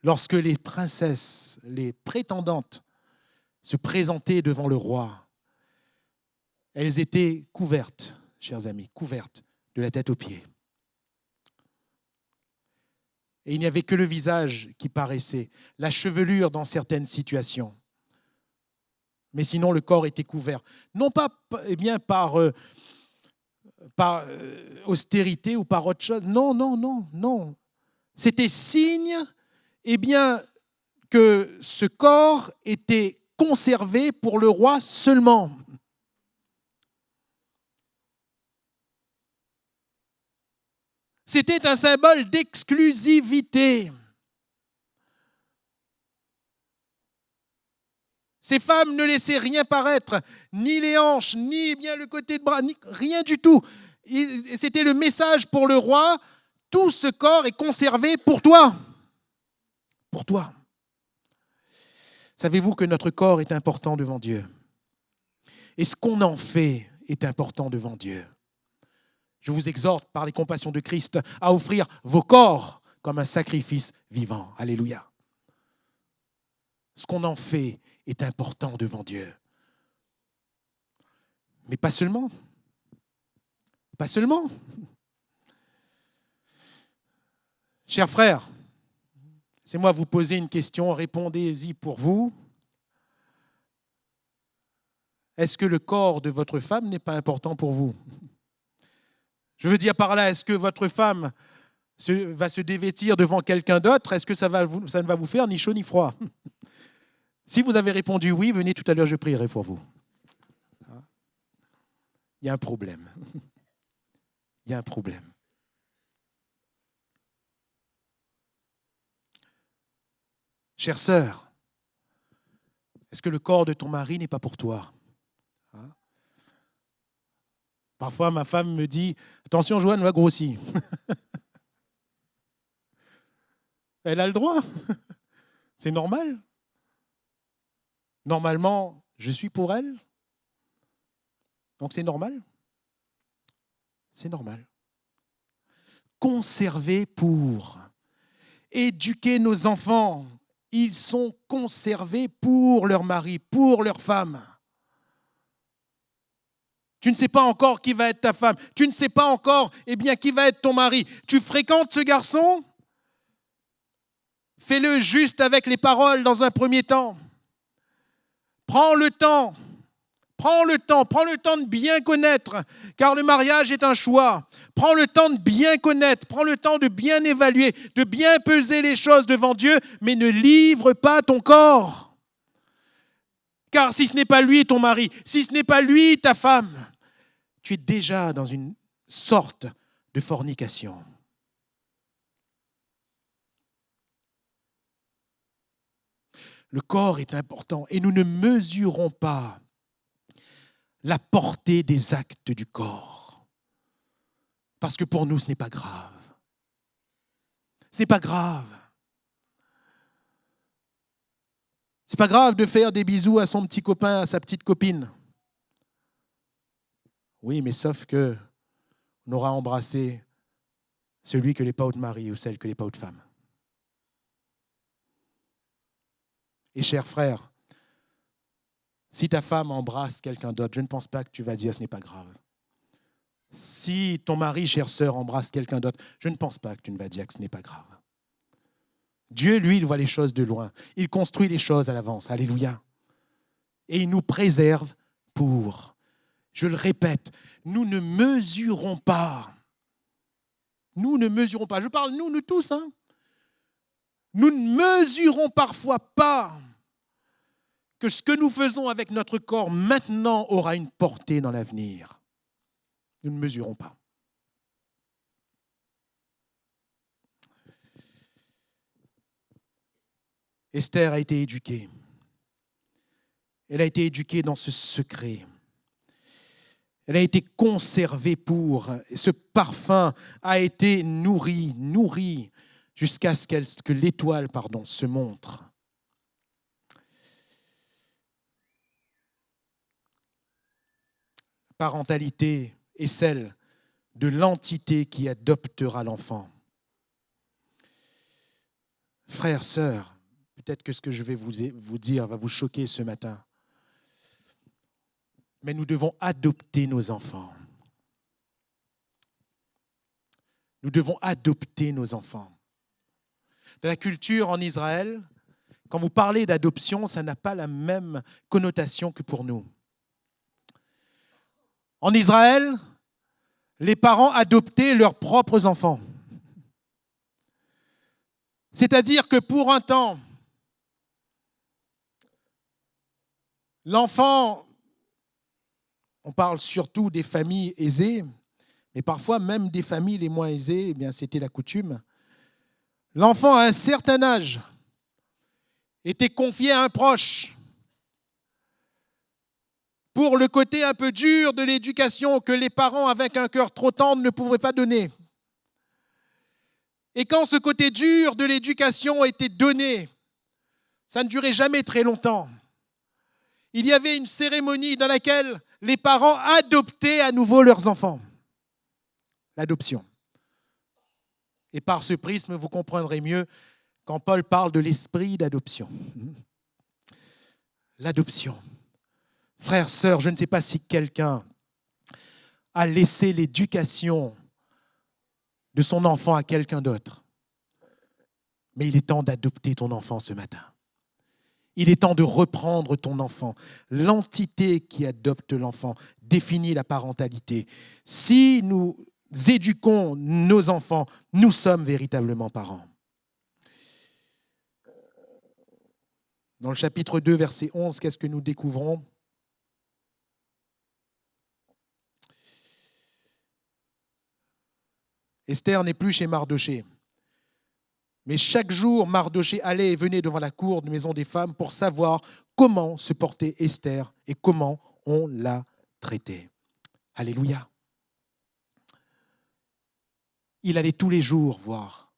lorsque les princesses, les prétendantes, se présentaient devant le roi, elles étaient couvertes, chers amis, couvertes de la tête aux pieds. Et il n'y avait que le visage qui paraissait, la chevelure dans certaines situations. Mais sinon, le corps était couvert. Non pas par austérité ou par autre chose. Non, non, non, non. C'était signe que ce corps était conservé pour le roi seulement. C'était un symbole d'exclusivité. Ces femmes ne laissaient rien paraître, ni les hanches, ni bien le côté de bras, ni rien du tout. C'était le message pour le roi, tout ce corps est conservé pour toi. Pour toi. Savez-vous que notre corps est important devant Dieu? Et ce qu'on en fait est important devant Dieu. Je vous exhorte par les compassions de Christ à offrir vos corps comme un sacrifice vivant. Alléluia. Ce qu'on en fait est important devant Dieu. Mais pas seulement. Pas seulement. Chers frères, laissez-moi vous poser une question, répondez-y pour vous. Est-ce que le corps de votre femme n'est pas important pour vous? Je veux dire par là, est-ce que votre femme va se dévêtir devant quelqu'un d'autre? Est-ce que ça ne va vous faire ni chaud ni froid? Si vous avez répondu oui, venez tout à l'heure, je prierai pour vous. Il y a un problème. Il y a un problème. Chère sœur, est-ce que le corps de ton mari n'est pas pour toi? Parfois, ma femme me dit « Attention, Joanne, on va grossir. » Elle a le droit. C'est normal. Normalement, je suis pour elle. Donc c'est normal. C'est normal. Conserver pour. Éduquer nos enfants. Ils sont conservés pour leur mari, pour leur femme. Tu ne sais pas encore qui va être ta femme. Tu ne sais pas encore qui va être ton mari. Tu fréquentes ce garçon? Fais-le juste avec les paroles dans un premier temps. Prends le temps de bien connaître, car le mariage est un choix. Prends le temps de bien connaître, prends le temps de bien évaluer, de bien peser les choses devant Dieu, mais ne livre pas ton corps. Car si ce n'est pas lui ton mari, si ce n'est pas lui ta femme, tu es déjà dans une sorte de fornication. Le corps est important et nous ne mesurons pas la portée des actes du corps. Parce que pour nous, ce n'est pas grave. Ce n'est pas grave. Ce n'est pas grave de faire des bisous à son petit copain, à sa petite copine. Oui, mais sauf que on aura embrassé celui que n'est pas votre mari ou celle que n'est pas votre femme. Et chers frères, si ta femme embrasse quelqu'un d'autre, je ne pense pas que tu vas dire ce n'est pas grave. Si ton mari, chère sœur, embrasse quelqu'un d'autre, je ne pense pas que tu ne vas dire que ce n'est pas grave. Dieu, lui, il voit les choses de loin. Il construit les choses à l'avance. Alléluia. Et il nous préserve pour. Je le répète, nous ne mesurons pas. Nous ne mesurons pas. Je parle nous tous. Nous ne mesurons parfois pas que ce que nous faisons avec notre corps maintenant aura une portée dans l'avenir. Nous ne mesurons pas. Esther a été éduquée. Elle a été éduquée dans ce secret. Elle a été conservée pour. Ce parfum a été nourri, jusqu'à ce que l'étoile, se montre. La parentalité est celle de l'entité qui adoptera l'enfant. Frères, sœurs, peut-être que ce que je vais vous dire va vous choquer ce matin. Mais nous devons adopter nos enfants. Nous devons adopter nos enfants. Dans la culture en Israël, quand vous parlez d'adoption, ça n'a pas la même connotation que pour nous. En Israël, les parents adoptaient leurs propres enfants. C'est-à-dire que pour un temps, l'enfant, on parle surtout des familles aisées, mais parfois même des familles les moins aisées, eh bien, c'était la coutume. L'enfant, à un certain âge, était confié à un proche pour le côté un peu dur de l'éducation que les parents, avec un cœur trop tendre, ne pouvaient pas donner. Et quand ce côté dur de l'éducation était donné, ça ne durait jamais très longtemps. Il y avait une cérémonie dans laquelle les parents adoptaient à nouveau leurs enfants. L'adoption. Et par ce prisme, vous comprendrez mieux quand Paul parle de l'esprit d'adoption. L'adoption. Frères, sœurs, je ne sais pas si quelqu'un a laissé l'éducation de son enfant à quelqu'un d'autre. Mais il est temps d'adopter ton enfant ce matin. Il est temps de reprendre ton enfant. L'entité qui adopte l'enfant définit la parentalité. Si nous éduquons nos enfants, nous sommes véritablement parents. Dans le chapitre 2, verset 11, qu'est-ce que nous découvrons ? Esther n'est plus chez Mardoché. Mais chaque jour, Mardoché allait et venait devant la cour de maison des femmes pour savoir comment se portait Esther et comment on la traitait. Alléluia. Il allait tous les jours voir.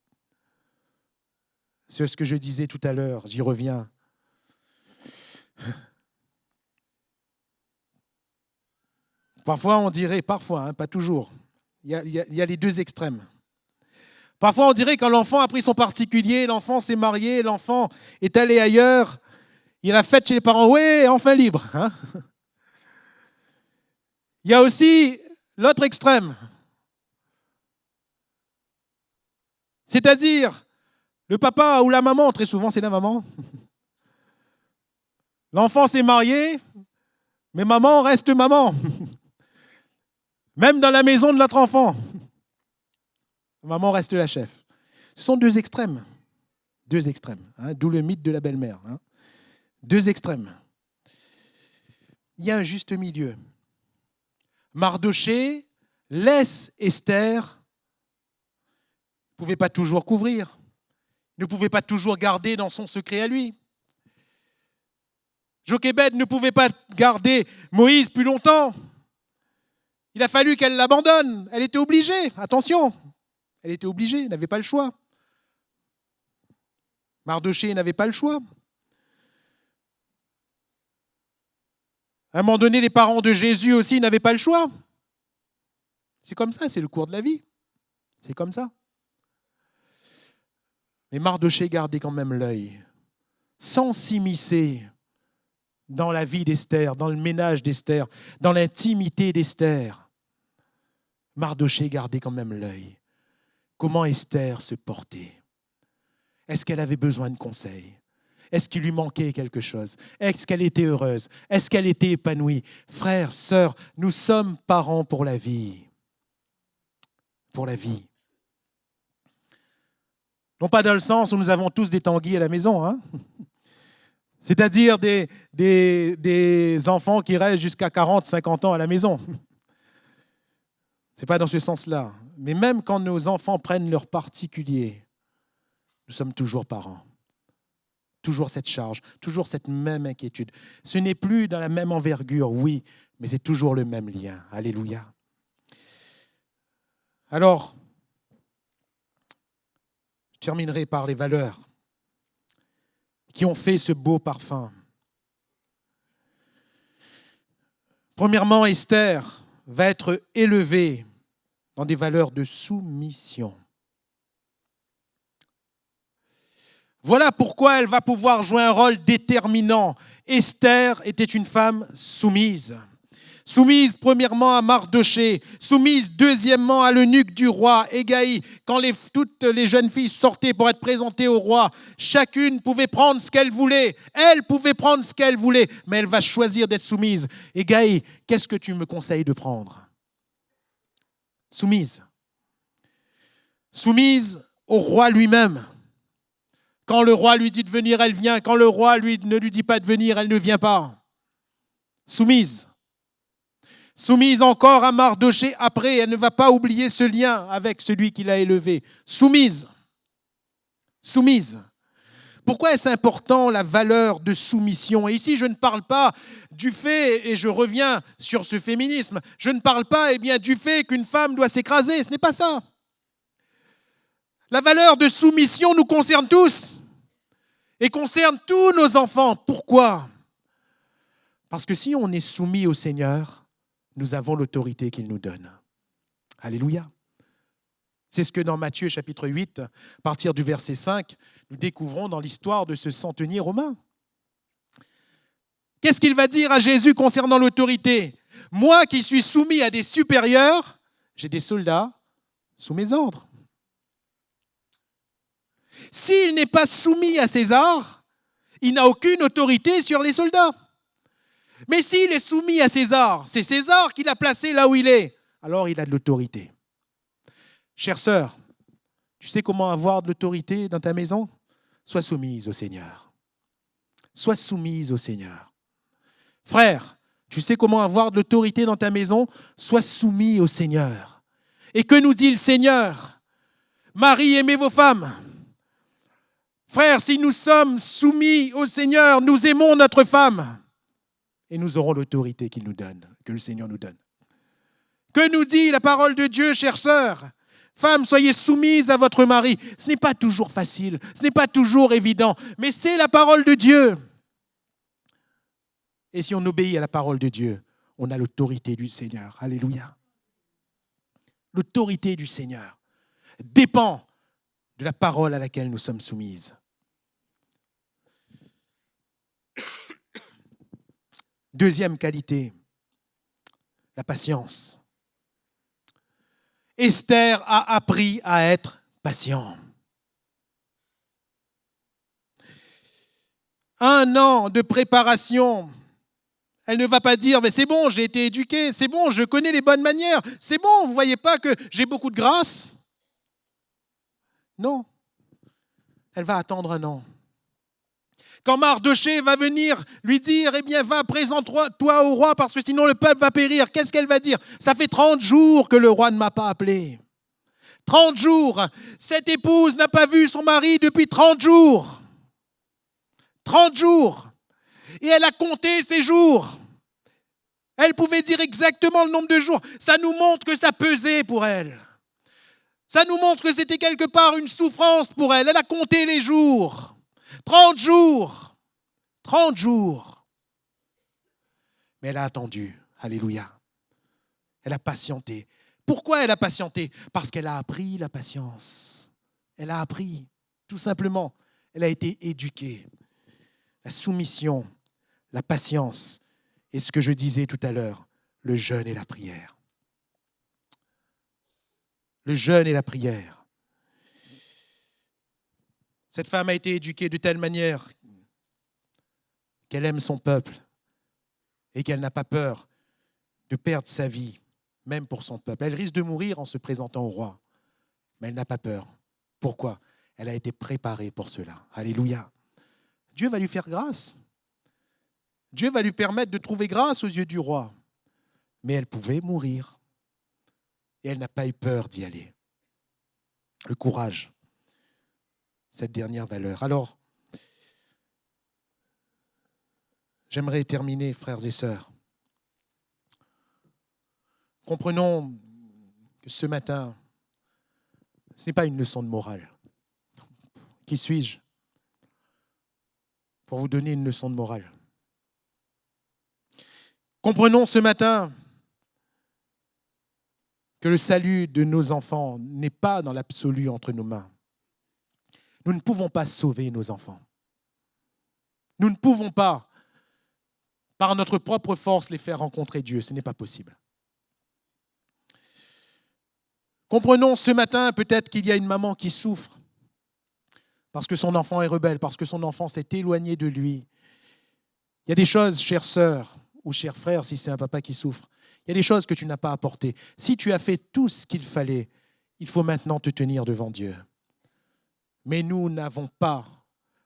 C'est ce que je disais tout à l'heure, j'y reviens. Parfois, on dirait, pas toujours, il y a les deux extrêmes. Parfois, on dirait que quand l'enfant a pris son particulier, l'enfant s'est marié, l'enfant est allé ailleurs, il a fait chez les parents, ouais, enfin libre. Hein. Il y a aussi l'autre extrême. C'est-à-dire, le papa ou la maman, très souvent c'est la maman, l'enfant s'est marié, mais maman reste maman. Même dans la maison de l'autre enfant, maman reste la chef. Ce sont deux extrêmes. Deux extrêmes, hein, d'où le mythe de la belle-mère. Hein. Deux extrêmes. Il y a un juste milieu. Mardoché laisse Esther, ne pouvait pas toujours couvrir, ne pouvait pas toujours garder dans son secret à lui. Jochébed ne pouvait pas garder Moïse plus longtemps. Il a fallu qu'elle l'abandonne. Elle était obligée, attention, elle était obligée, elle n'avait pas le choix. Mardoché n'avait pas le choix. À un moment donné, les parents de Jésus aussi n'avaient pas le choix. C'est comme ça, c'est le cours de la vie. C'est comme ça. Mais Mardoché gardait quand même l'œil, sans s'immiscer dans la vie d'Esther, dans le ménage d'Esther, dans l'intimité d'Esther. Mardoché gardait quand même l'œil. Comment Esther se portait? Est-ce qu'elle avait besoin de conseils? Est-ce qu'il lui manquait quelque chose? Est-ce qu'elle était heureuse? Est-ce qu'elle était épanouie? Frères, sœurs, nous sommes parents pour la vie. Pour la vie. Non pas dans le sens où nous avons tous des tanguis à la maison. Hein? C'est-à-dire des enfants qui restent jusqu'à 40, 50 ans à la maison. Ce n'est pas dans ce sens-là. Mais même quand nos enfants prennent leur particulier, nous sommes toujours parents. Toujours cette charge, toujours cette même inquiétude. Ce n'est plus dans la même envergure, oui, mais c'est toujours le même lien. Alléluia. Alors, je terminerai par les valeurs qui ont fait ce beau parfum. Premièrement, Esther va être élevée dans des valeurs de soumission. Voilà pourquoi elle va pouvoir jouer un rôle déterminant. Esther était une femme soumise. Soumise premièrement à Mardochée, soumise deuxièmement à l'eunuque du roi, Hégaï. Quand toutes les jeunes filles sortaient pour être présentées au roi, chacune pouvait prendre ce qu'elle voulait. Elle pouvait prendre ce qu'elle voulait, mais elle va choisir d'être soumise. Hégaï, qu'est-ce que tu me conseilles de prendre? Soumise. Soumise au roi lui-même. Quand le roi lui dit de venir, elle vient. Quand le roi ne lui dit pas de venir, elle ne vient pas. Soumise. Soumise encore à Mardochée après, elle ne va pas oublier ce lien avec celui qui l'a élevée. Soumise. Soumise. Pourquoi est-ce important la valeur de soumission? Et ici, je ne parle pas du fait, et je reviens sur ce féminisme, je ne parle pas du fait qu'une femme doit s'écraser, ce n'est pas ça. La valeur de soumission nous concerne tous et concerne tous nos enfants. Pourquoi? Parce que si on est soumis au Seigneur, nous avons l'autorité qu'il nous donne. Alléluia. C'est ce que dans Matthieu chapitre 8, à partir du verset 5, nous découvrons dans l'histoire de ce centenier romain. Qu'est-ce qu'il va dire à Jésus concernant l'autorité? Moi qui suis soumis à des supérieurs, j'ai des soldats sous mes ordres. S'il n'est pas soumis à César, il n'a aucune autorité sur les soldats. Mais s'il est soumis à César, c'est César qui l'a placé là où il est, alors il a de l'autorité. Chère sœur, tu sais comment avoir de l'autorité dans ta maison? Sois soumise au Seigneur. Sois soumise au Seigneur. Frère, tu sais comment avoir de l'autorité dans ta maison? Sois soumis au Seigneur. Et que nous dit le Seigneur? Marie, aimez vos femmes. Frère, si nous sommes soumis au Seigneur, nous aimons notre femme et nous aurons l'autorité qu'il nous donne, que le Seigneur nous donne. Que nous dit la parole de Dieu, chère sœur? Femmes, soyez soumises à votre mari. Ce n'est pas toujours facile, ce n'est pas toujours évident, mais c'est la parole de Dieu. Et si on obéit à la parole de Dieu, on a l'autorité du Seigneur. Alléluia. L'autorité du Seigneur dépend de la parole à laquelle nous sommes soumises. Deuxième qualité, la patience. Esther a appris à être patient. 1 an de préparation. Elle ne va pas dire, mais c'est bon, j'ai été éduquée, c'est bon, je connais les bonnes manières, c'est bon, vous ne voyez pas que j'ai beaucoup de grâce? Non. Elle va attendre 1 an. Quand Mardochée va venir lui dire, va, présente-toi au roi parce que sinon le peuple va périr. Qu'est-ce qu'elle va dire? Ça fait 30 jours que le roi ne m'a pas appelé. 30 jours. Cette épouse n'a pas vu son mari depuis 30 jours. 30 jours. Et elle a compté ses jours. Elle pouvait dire exactement le nombre de jours. Ça nous montre que ça pesait pour elle. Ça nous montre que c'était quelque part une souffrance pour elle. Elle a compté les jours. 30 jours. 30 jours. Mais elle a attendu. Alléluia. Elle a patienté. Pourquoi elle a patienté? Parce qu'elle a appris la patience. Elle a appris, tout simplement. Elle a été éduquée. La soumission, la patience et ce que je disais tout à l'heure, le jeûne et la prière. Le jeûne et la prière. Cette femme a été éduquée de telle manière qu'elle aime son peuple et qu'elle n'a pas peur de perdre sa vie, même pour son peuple. Elle risque de mourir en se présentant au roi, mais elle n'a pas peur. Pourquoi? Elle a été préparée pour cela. Alléluia. Dieu va lui faire grâce. Dieu va lui permettre de trouver grâce aux yeux du roi. Mais elle pouvait mourir. Et elle n'a pas eu peur d'y aller. Le courage, cette dernière valeur. Alors, j'aimerais terminer, frères et sœurs. Comprenons que ce matin, ce n'est pas une leçon de morale. Qui suis-je pour vous donner une leçon de morale? Comprenons ce matin que le salut de nos enfants n'est pas dans l'absolu entre nos mains. Nous ne pouvons pas sauver nos enfants. Nous ne pouvons pas, par notre propre force, les faire rencontrer Dieu. Ce n'est pas possible. Comprenons ce matin peut-être qu'il y a une maman qui souffre parce que son enfant est rebelle, parce que son enfant s'est éloigné de lui. Il y a des choses, chère sœur ou cher frère, si c'est un papa qui souffre, il y a des choses que tu n'as pas apportées. Si tu as fait tout ce qu'il fallait, il faut maintenant te tenir devant Dieu. Mais nous n'avons pas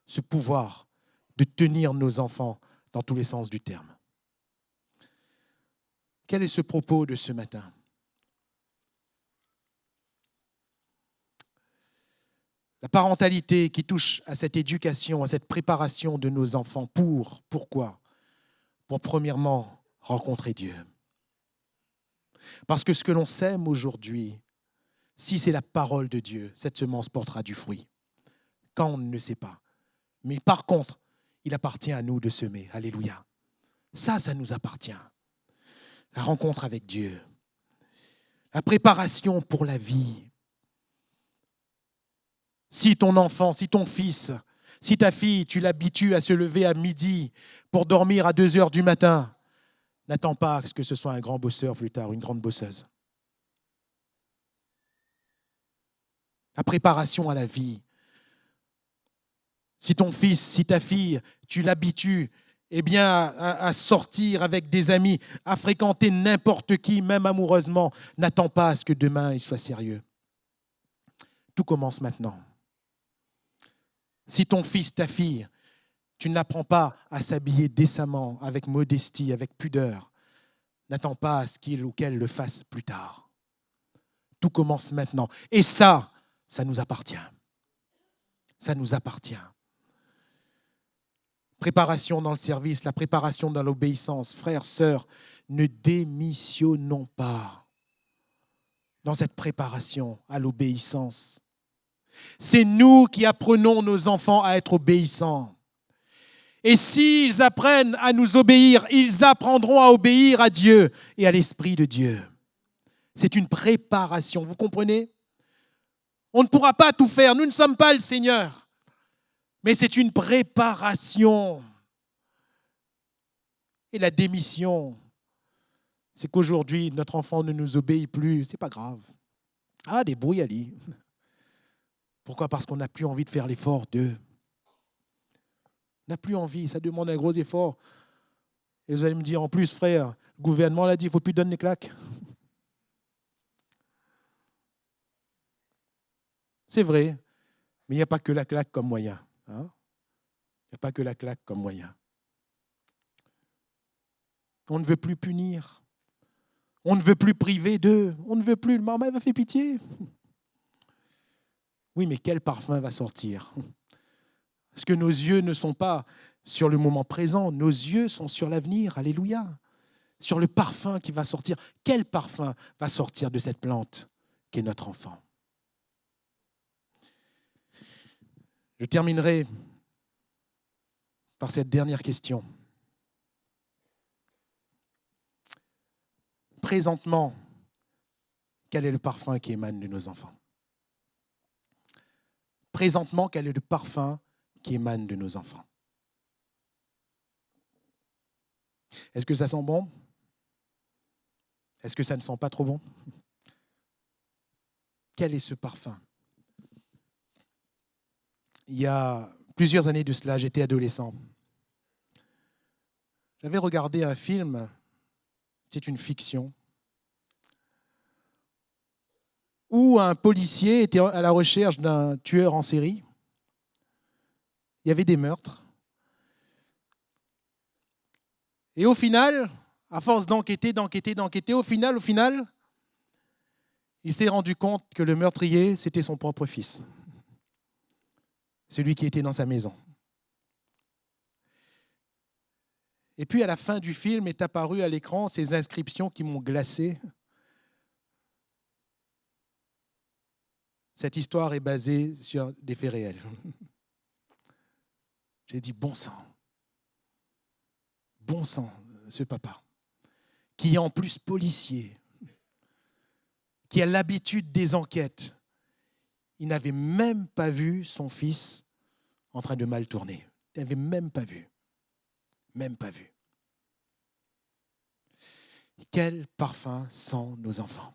ce pouvoir de tenir nos enfants dans tous les sens du terme. Quel est ce propos de ce matin? La parentalité qui touche à cette éducation, à cette préparation de nos enfants. Pourquoi? Pour premièrement rencontrer Dieu. Parce que ce que l'on sème aujourd'hui, si c'est la parole de Dieu, cette semence portera du fruit. Quand on ne sait pas. Mais par contre, il appartient à nous de semer. Alléluia. Ça nous appartient. La rencontre avec Dieu. La préparation pour la vie. Si ton enfant, si ton fils, si ta fille, tu l'habitues à se lever à midi pour dormir à 2 heures du matin, n'attends pas à ce que ce soit un grand bosseur plus tard, une grande bosseuse. La préparation à la vie. Si ton fils, si ta fille, tu l'habitues à sortir avec des amis, à fréquenter n'importe qui, même amoureusement, n'attends pas à ce que demain il soit sérieux. Tout commence maintenant. Si ton fils, ta fille, tu n'apprends pas à s'habiller décemment, avec modestie, avec pudeur, n'attends pas à ce qu'il ou qu'elle le fasse plus tard. Tout commence maintenant. Et ça nous appartient. Ça nous appartient. Préparation dans le service, la préparation dans l'obéissance. Frères, sœurs, ne démissionnons pas dans cette préparation à l'obéissance. C'est nous qui apprenons nos enfants à être obéissants. Et s'ils apprennent à nous obéir, ils apprendront à obéir à Dieu et à l'Esprit de Dieu. C'est une préparation, vous comprenez? On ne pourra pas tout faire, nous ne sommes pas le Seigneur. Mais c'est une préparation. Et la démission, c'est qu'aujourd'hui, notre enfant ne nous obéit plus. Ce n'est pas grave. Ah, débrouille-lui. Pourquoi? Parce qu'on n'a plus envie de faire l'effort d'eux. On n'a plus envie, ça demande un gros effort. Et vous allez me dire, en plus, frère, le gouvernement l'a dit, il ne faut plus donner les claques. C'est vrai, mais il n'y a pas que la claque comme moyen. Il n'y a pas que la claque comme moyen. On ne veut plus punir. On ne veut plus priver d'eux. On ne veut plus. Maman, elle m'a fait pitié. Oui, mais quel parfum va sortir? Parce que nos yeux ne sont pas sur le moment présent. Nos yeux sont sur l'avenir. Alléluia. Sur le parfum qui va sortir. Quel parfum va sortir de cette plante qu'est notre enfant? Je terminerai par cette dernière question. Présentement, quel est le parfum qui émane de nos enfants? Présentement, quel est le parfum qui émane de nos enfants? Est-ce que ça sent bon? Est-ce que ça ne sent pas trop bon? Quel est ce parfum? Il y a plusieurs années de cela, j'étais adolescent. J'avais regardé un film, c'est une fiction, où un policier était à la recherche d'un tueur en série. Il y avait des meurtres. Et au final, à force d'enquêter, au final, il s'est rendu compte que le meurtrier, c'était son propre fils, celui qui était dans sa maison. Et puis à la fin du film est apparu à l'écran ces inscriptions qui m'ont glacé. Cette histoire est basée sur des faits réels. J'ai dit bon sang, ce papa, qui est en plus policier, qui a l'habitude des enquêtes. Il n'avait même pas vu son fils en train de mal tourner. Il n'avait même pas vu. Même pas vu. Quel parfum sentent nos enfants.